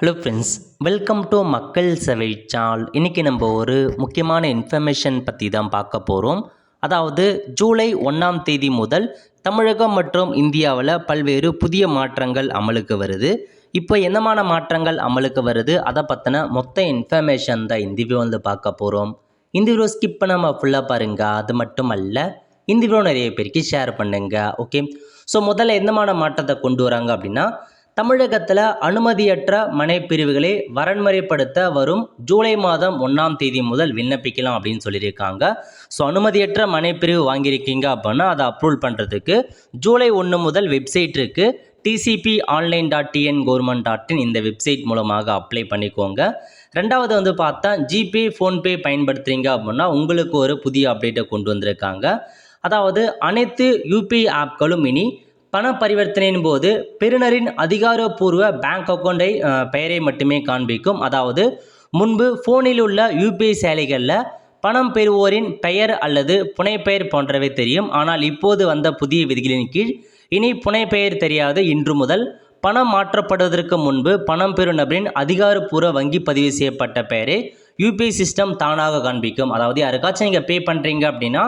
Hello friends, welcome to மக்கள் சேவை channel. இன்றைக்கி நம்ம ஒரு முக்கியமான இன்ஃபர்மேஷன் பற்றி தான் பார்க்க போகிறோம். அதாவது ஜூலை 1ஆம் தேதி முதல் தமிழகம் மற்றும் இந்தியாவில் பல்வேறு புதிய மாற்றங்கள் அமலுக்கு வருது. இப்போ என்னமான மாற்றங்கள் அமலுக்கு வருது, அதை பற்றின மொத்த இன்ஃபர்மேஷன் தான் இந்த வீடியோ வந்து பார்க்க போகிறோம். இந்த வீடியோ ஸ்கிப் பண்ணாமல் ஃபுல்லாக பாருங்கள். அது மட்டும் அல்ல, இந்த வீடியோ நிறைய பேருக்கு ஷேர் பண்ணுங்க. ஓகே, ஸோ முதல்ல என்னமான மாற்றத்தை கொண்டு வராங்க அப்படின்னா, தமிழகத்தில் அனுமதியற்ற மனைப்பிரிவுகளை வரன்முறைப்படுத்த வரும் ஜூலை மாதம் 1ஆம் தேதி முதல் விண்ணப்பிக்கலாம் அப்படின்னு சொல்லியிருக்காங்க. ஸோ அனுமதியற்ற மனைப்பிரிவு வாங்கியிருக்கீங்க அப்படின்னா அதை அப்ரூவல் பண்ணுறதுக்கு ஜூலை 1 முதல் வெப்சைட் இருக்குது. tcp.online.tn.government.in இந்த வெப்சைட் மூலமாக அப்ளை பண்ணிக்கோங்க. ரெண்டாவது வந்து பார்த்தா ஜிபே, ஃபோன்பே பயன்படுத்துகிறீங்க அப்படின்னா உங்களுக்கு ஒரு புதிய அப்டேட்டை கொண்டு வந்திருக்காங்க. அதாவது அனைத்து யூபிஐ ஆப்களும் இனி பண பரிவர்த்தனையின் போது பெறுநரின் அதிகாரப்பூர்வ பேங்க் அக்கௌண்டை பெயரை மட்டுமே காண்பிக்கும். அதாவது முன்பு ஃபோனில் உள்ள யூபிஐ செயலிகளில் பணம் பெறுவோரின் பெயர் அல்லது புனைப்பெயர் போன்றவை தெரியும். ஆனால் இப்போது வந்த புதிய விதிகளின் கீழ் இனி புனைப்பெயர் தெரியாது. இன்று முதல் பணம் மாற்றப்படுவதற்கு முன்பு பணம் பெறும் நபரின் அதிகாரப்பூர்வ வங்கி பதிவு செய்யப்பட்ட பெயரை யூபிஐ சிஸ்டம் தானாக காண்பிக்கும். அதாவது யாருக்காச்சும் நீங்கள் பே பண்ணுறீங்க அப்படின்னா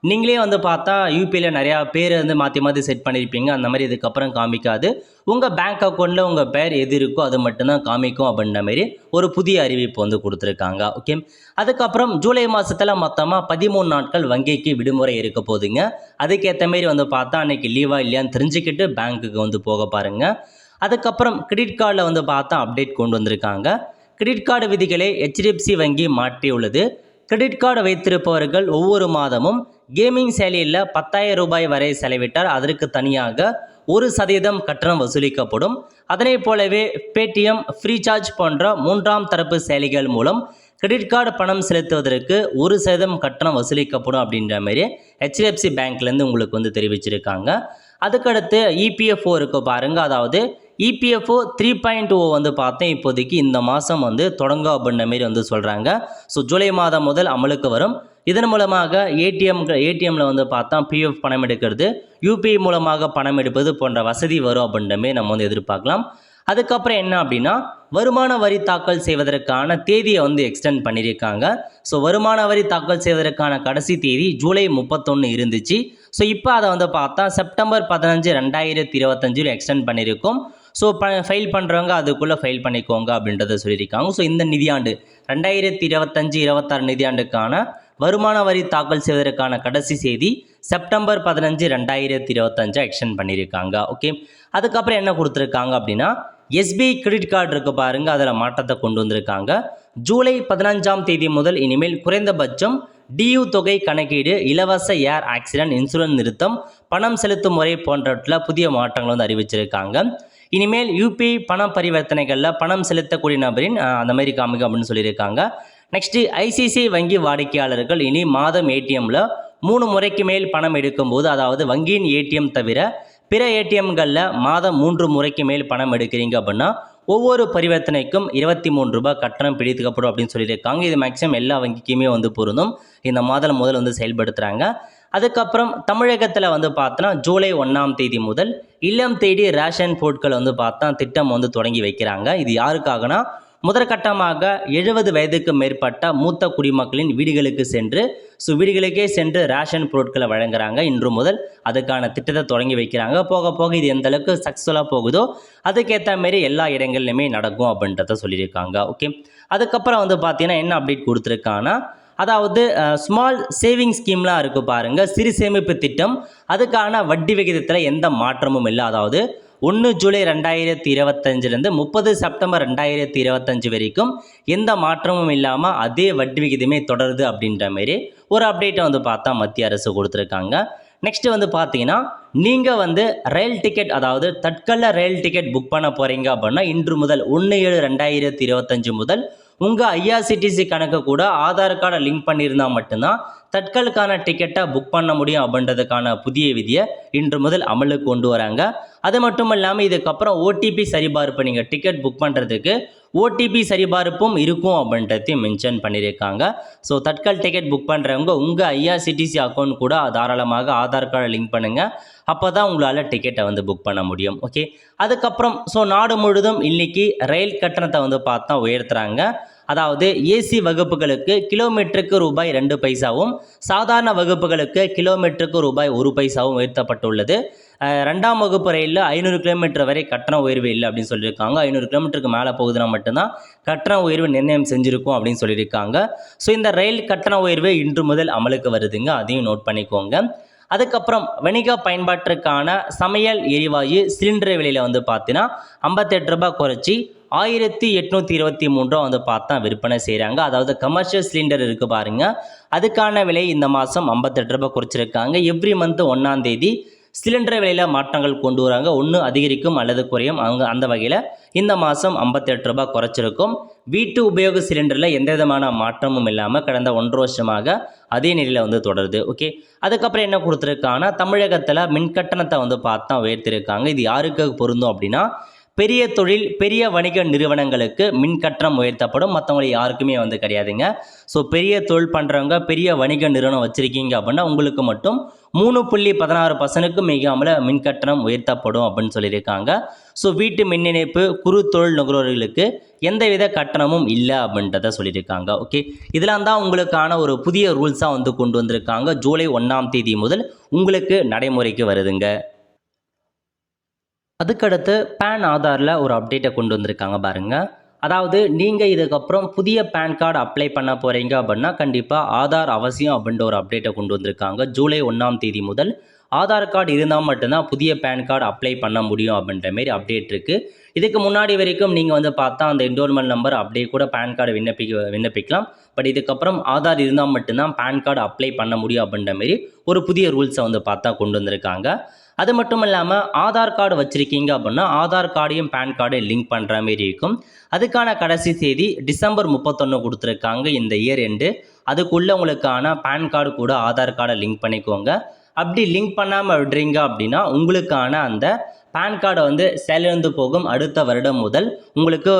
நீங்களே வந்து பார்த்தா யூபிஐயில் நிறையா பேர் வந்து மாற்றி மாற்றி செட் பண்ணியிருப்பீங்க. அந்த மாதிரி இதுக்கப்புறம் காமிக்காது. உங்கள் பேங்க் அக்கௌண்ட்டில் உங்கள் பேர் எது இருக்கோ அது மட்டும்தான் காமிக்கும் அப்படின்ற மாதிரி ஒரு புதிய அறிவிப்பு வந்து கொடுத்துருக்காங்க. ஓகே, அதுக்கப்புறம் ஜூலை மாதத்தில் மொத்தமாக 13 நாட்கள் வங்கிக்கு விடுமுறை இருக்க போதுங்க. அதுக்கேற்ற மாரி வந்து பார்த்தா அன்றைக்கி லீவாக இல்லையான்னு தெரிஞ்சுக்கிட்டு பேங்க்குக்கு வந்து போக பாருங்கள். அதுக்கப்புறம் கிரெடிட் கார்டில் வந்து பார்த்தா அப்டேட் கொண்டு வந்திருக்காங்க. கிரெடிட் கார்டு விதிகளை HDFC வங்கி மாற்றியுள்ளது. கிரெடிட் கார்டு வைத்திருப்பவர்கள் ஒவ்வொரு மாதமும் கேமிங் செயலியில் 10,000 ரூபாய் வரை செலவிட்டால் அதற்கு தனியாக 1% கட்டணம் வசூலிக்கப்படும். அதனை போலவே பேடிஎம், ஃப்ரீசார்ஜ் போன்ற 3ஆம் தரப்பு செயலிகள் மூலம் கிரெடிட் கார்டு பணம் செலுத்துவதற்கு 1% கட்டணம் வசூலிக்கப்படும் அப்படின்ற மாதிரி HDFC பேங்க்லேருந்து உங்களுக்கு வந்து தெரிவிச்சிருக்காங்க. அதுக்கடுத்து EPFO இருக்கு பாருங்கள். அதாவது EPFO 3.0 வந்து பார்த்தேன் இப்போதைக்கு இந்த மாதம் வந்து தொடங்கும் அப்படின்ற மாரி வந்து சொல்கிறாங்க. ஸோ ஜூலை மாதம் முதல் அமலுக்கு வரும். இதன் மூலமாக ஏடிஎம்மில் வந்து பார்த்தா பிஎஃப் பணம் எடுக்கிறது, யூபிஐ மூலமாக பணம் எடுப்பது போன்ற வசதி வரும் அப்படின்ற மாரி நம்ம வந்து எதிர்பார்க்கலாம். அதுக்கப்புறம் என்ன அப்படின்னா, வருமான வரி தாக்கல் செய்வதற்கான தேதியை வந்து எக்ஸ்டெண்ட் பண்ணியிருக்காங்க. ஸோ வருமான வரி தாக்கல் செய்வதற்கான கடைசி தேதி ஜூலை 31 இருந்துச்சு. ஸோ இப்போ அதை வந்து பார்த்தா செப்டம்பர் 15, 2025 எக்ஸ்டெண்ட் பண்ணியிருக்கோம். ஸோ ஃபைல் பண்ணுறவங்க அதுக்குள்ளே ஃபைல் பண்ணிக்கோங்க அப்படின்றத சொல்லியிருக்காங்க. ஸோ இந்த நிதியாண்டு 2025-26 நிதியாண்டுக்கான வருமான வரி தாக்கல் செய்வதற்கான கடைசி தேதி செப்டம்பர் 15, 2025 எக்ஸ்டெண்ட் பண்ணியிருக்காங்க. ஓகே, அதுக்கப்புறம் என்ன கொடுத்துருக்காங்க அப்படின்னா, SBI கிரெடிட் கார்டு இருக்கு பாருங்க, அதில் மாற்றத்தை கொண்டு வந்திருக்காங்க. ஜூலை 15ஆம் தேதி முதல் இனிமேல் குறைந்தபட்சம் டியூ தொகை கணக்கீடு, இலவச ஏர் ஆக்சிடென்ட் இன்சூரன்ஸ் நிறுத்தம், பணம் செலுத்தும் முறை போன்றவற்றில் புதிய மாற்றங்கள் வந்து அறிவிச்சிருக்காங்க. இனிமேல் யூபிஐ பண பரிவர்த்தனைகளில் பணம் செலுத்தக்கூடிய நபரின் அந்த மாதிரி காமிக்கும் அப்படின்னு சொல்லியிருக்காங்க. நெக்ஸ்ட்டு ICICI வங்கி வாடிக்கையாளர்கள் இனி மாதம் ஏடிஎம்மில் 3 முறைக்கு மேல் பணம் எடுக்கும்போது, அதாவது வங்கியின் ஏடிஎம் தவிர பிற ஏடிஎம்களில் மாதம் 3 முறைக்கு மேல் பணம் எடுக்கிறீங்க அப்படின்னா ஒவ்வொரு பரிவர்த்தனைக்கும் 23 ரூபாய் கட்டணம் பிடிக்கப்படும் அப்படின்னு சொல்லியிருக்காங்க. இது மேக்ஸிமம் எல்லா வங்கிக்குமே வந்து பொருந்தும். இந்த மாதம் முதல் வந்து செயல்படுத்துகிறாங்க. அதுக்கப்புறம் தமிழகத்தில் வந்து பார்த்தோன்னா ஜூலை 1ஆம் தேதி முதல் இல்லம் தேடி ரேஷன் பொருட்கள் வந்து பார்த்தா திட்டம் வந்து தொடங்கி வைக்கிறாங்க. இது யாருக்காகனா, முதற்கட்டமாக 70 வயதுக்கு மேற்பட்ட மூத்த குடிமக்களின் வீடுகளுக்கு சென்று வீடுகளுக்கே சென்று ரேஷன் பொருட்களை வழங்குறாங்க. இன்று முதல் அதுக்கான திட்டத்தை தொடங்கி வைக்கிறாங்க. போக போக இது எந்த அளவுக்கு சக்ஸஸ்ஃபுல்லாக போகுதோ அதுக்கேற்ற மாரி எல்லா இடங்கள்லையுமே நடக்கும் அப்படின்றத சொல்லியிருக்காங்க. ஓகே, அதுக்கப்புறம் வந்து பார்த்தீங்கன்னா என்ன அப்டேட் கொடுத்துருக்காங்கன்னா, அதாவது ஸ்மால் சேவிங் ஸ்கீம்லாம் இருக்குது பாருங்கள், சிறு சேமிப்பு திட்டம். அதுக்கான வட்டி விகிதத்தில் எந்த மாற்றமும் இல்லை. அதாவது 1 ஜூலை 2025 30 செப்டம்பர் 2025 வரைக்கும் எந்த மாற்றமும் இல்லாமல் அதே வட்டி விகிதமே தொடருது அப்படின்ற மாரி ஒரு அப்டேட்டை வந்து பார்த்தா மத்திய அரசு கொடுத்துருக்காங்க. நெக்ஸ்ட்டு வந்து பார்த்தீங்கன்னா, நீங்கள் வந்து ரயில் டிக்கெட், அதாவது தட்கல்ல ரயில் டிக்கெட் புக் பண்ண போகிறீங்க அப்படின்னா இன்று முதல் 1/7/2025 முதல் உங்கள் IRCTC கணக்கு கூட ஆதார் கார்டை லிங்க் பண்ணியிருந்தால் மட்டும்தான் தட்கலுக்கான டிக்கெட்டை புக் பண்ண முடியும் அப்படின்றதுக்கான புதிய விதியை இன்று முதல் அமலுக்கு கொண்டு வராங்க. அது மட்டும் இல்லாமல் இதுக்கப்புறம் OTP சரிபார்ப்பு, நீங்கள் டிக்கெட் புக் பண்ணுறதுக்கு ஓடிபி சரிபார்ப்பும் இருக்கும் அப்படின்றதையும் மென்ஷன் பண்ணியிருக்காங்க. ஸோ தட்கல் டிக்கெட் புக் பண்ணுறவங்க உங்கள் ஐஆர்சிடிசி அக்கௌண்ட் கூட தாராளமாக ஆதார் கார்டை லிங்க் பண்ணுங்கள். அப்போ தான் உங்களால் டிக்கெட்டை வந்து புக் பண்ண முடியும். ஓகே, அதுக்கப்புறம் ஸோ நாடு முழுவதும் இன்றைக்கி ரயில் கட்டணத்தை வந்து பார்த்தா உயர்த்துறாங்க. அதாவது ஏசி வகுப்புகளுக்கு கிலோமீட்டருக்கு ரூபாய் 2 பைசாவும் சாதாரண வகுப்புகளுக்கு கிலோமீட்டருக்கு ரூபாய் 1 பைசாவும் உயர்த்தப்பட்டுள்ளது. 2ஆம் வகுப்பு ரயிலில் 500 கிலோமீட்டர் வரை கட்டண உயர்வு இல்லை அப்படின்னு சொல்லியிருக்காங்க. 500 கிலோமீட்டருக்கு மேலே போகுதுன்னா மட்டும்தான் கட்டண உயர்வு நிர்ணயம் செஞ்சுருக்கும் அப்படின்னு சொல்லியிருக்காங்க. ஸோ இந்த ரயில் கட்டண உயர்வு இன்று முதல் அமலுக்கு வருதுங்க, அதையும் நோட் பண்ணிக்கோங்க. அதுக்கப்புறம் வணிக பயன்பாட்டிற்கான சமையல் எரிவாயு சிலிண்டர் விலையில் வந்து பார்த்தீங்கன்னா 58 ரூபாய் குறைச்சி 1823 வந்து பார்த்தா விற்பனை செய்கிறாங்க. அதாவது கமர்ஷியல் சிலிண்டர் இருக்குது பாருங்கள், அதுக்கான விலை இந்த மாதம் 58 ரூபாய் குறைச்சிருக்காங்க. எவ்ரி மந்த் 1ஆம் தேதி சிலிண்டர் விலையில் மாற்றங்கள் கொண்டு வராங்க. ஒன்று அதிகரிக்கும் அல்லது குறையும். அந்த வகையில் இந்த மாதம் 58 ரூபாய் குறைச்சிருக்கும். வீட்டு உபயோக சிலிண்டரில் எந்த விதமான மாற்றமும் இல்லாமல் கடந்த 1.5 வருஷமாக அதே நிலையில் வந்து தொடருது. ஓகே, அதுக்கப்புறம் என்ன கொடுத்துருக்காங்கன்னா தமிழகத்தில் மின்கட்டணத்தை வந்து பார்த்தா உயர்த்திருக்காங்க. இது யாருக்கு பொருந்தும் அப்படின்னா பெரிய தொழில் பெரிய வணிக நிறுவனங்களுக்கு மின் கட்டணம் உயர்த்தப்படும், மற்றவங்களுக்கு யாருக்குமே வந்து கிடையாதுங்க. ஸோ பெரிய தொழில் பண்ணுறவங்க பெரிய வணிக நிறுவனம் வச்சுருக்கீங்க அப்படின்னா உங்களுக்கு மட்டும் 3.16% மிகாமல் மின் கட்டணம் உயர்த்தப்படும் அப்படின்னு சொல்லியிருக்காங்க. ஸோ வீட்டு மின் இணைப்பு குறு தொழில் நுகர்வோர்களுக்கு எந்தவித கட்டணமும் இல்லை அப்படின்றத சொல்லியிருக்காங்க. ஓகே, இதெல்லாம் தான் உங்களுக்கான ஒரு புதிய ரூல்ஸாக வந்து கொண்டு வந்திருக்காங்க. ஜூலை 1ஆம் தேதி முதல் உங்களுக்கு நடைமுறைக்கு வருதுங்க. அதுக்கடுத்து பேன் ஆதாரில் ஒரு அப்டேட்டை கொண்டு வந்திருக்காங்க பாருங்கள். அதாவது நீங்கள் இதுக்கப்புறம் புதிய பேன் கார்டு அப்ளை பண்ண போகிறீங்க அப்படின்னா கண்டிப்பாக ஆதார் அவசியம் அப்படின்ற ஒரு அப்டேட்டை கொண்டு வந்திருக்காங்க. ஜூலை 1ஆம் தேதி முதல் ஆதார் கார்டு இருந்தால் மட்டும்தான் புதிய பேன் கார்டு அப்ளை பண்ண முடியும் அப்படின்ற மாரி அப்டேட் இருக்குது. இதுக்கு முன்னாடி வரைக்கும் நீங்கள் வந்து பார்த்தா அந்த என்ரோல்மெண்ட் நம்பர் அப்படியே கூட பேன் கார்டு விண்ணப்பிக்கலாம். பட் இதுக்கப்புறம் ஆதார் இருந்தால் மட்டும்தான் பேன் கார்டு அப்ளை பண்ண முடியும் அப்படின்ற மாரி ஒரு புதிய ரூல்ஸை வந்து பார்த்தா கொண்டு வந்திருக்காங்க. அது மட்டும் இல்லாமல் ஆதார் கார்டு வச்சுருக்கீங்க அப்படின்னா ஆதார் கார்டையும் பேன் கார்டையும் லிங்க் பண்ணுற மாரி இருக்கும். அதுக்கான கடைசி தேதி டிசம்பர் 31 கொடுத்துருக்காங்க இந்த இயர் எண்டு. அதுக்குள்ளே உங்களுக்கான பேன் கார்டு கூட ஆதார் கார்டை லிங்க் பண்ணிக்கோங்க. அப்படி லிங்க் பண்ணாமல் விடுறீங்க அப்படின்னா உங்களுக்கான அந்த பேன் கார்டை வந்து செயலிழந்து போகும் அடுத்த வருடம் முதல் உங்களுக்கு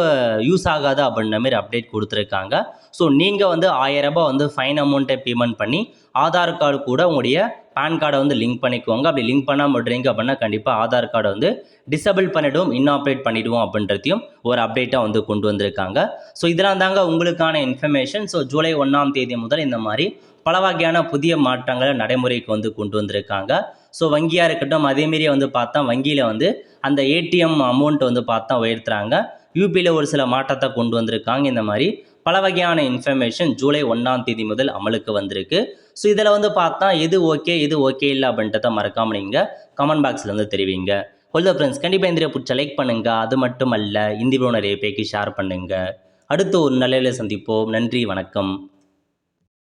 யூஸ் ஆகாது அப்படின்ற மாதிரி அப்டேட் கொடுத்துருக்காங்க. ஸோ நீங்கள் வந்து 1000 ரூபாய் வந்து ஃபைன் அமௌண்ட்டை பேமெண்ட் பண்ணி ஆதார் கார்டு கூட உங்களுடைய பேன் கார்டை வந்து லிங்க் பண்ணிக்கோங்க. அப்படி லிங்க் பண்ணாமல் விடுறீங்க அப்படின்னா கண்டிப்பாக ஆதார் கார்டை வந்து டிசபிள் பண்ணிவிடுவோம், இன்னாப்ரேட் பண்ணிவிடுவோம் அப்படின்றதையும் ஒரு அப்டேட்டாக வந்து கொண்டு வந்திருக்காங்க. ஸோ இதெல்லாம் தாங்க உங்களுக்கான இன்ஃபர்மேஷன். ஸோ ஜூலை 1ஆம் தேதி முதல் இந்த மாதிரி பல வகையான புதிய மாற்றங்களை நடைமுறைக்கு வந்து கொண்டு வந்திருக்காங்க. ஸோ வங்கியாக இருக்கட்டும், அதேமாரி வந்து பார்த்தா வங்கியில் வந்து அந்த ஏடிஎம் அமௌண்ட் வந்து பார்த்தா உயர்த்துறாங்க. யூபியில் ஒரு சில மாற்றத்தை கொண்டு வந்திருக்காங்க. இந்த மாதிரி பல வகையான இன்ஃபர்மேஷன் ஜூலை 1ஆம் தேதி முதல் அமலுக்கு வந்திருக்கு. ஸோ இதில் வந்து பார்த்தா எது ஓகே எது ஓகே இல்லை அப்படின்றத மறக்காமல் நீங்கள் கமெண்ட் பாக்ஸில் வந்து தெரிவிங்க. ஹலோ ஃப்ரெண்ட்ஸ், கண்டிப்பாக இந்த பிடிச்ச லைக் பண்ணுங்கள். அது மட்டும் அல்ல இந்த வீடியோ நிறைய பேருக்கு ஷேர் பண்ணுங்கள். அடுத்து ஒரு நல்ல சந்திப்போம். நன்றி, வணக்கம்.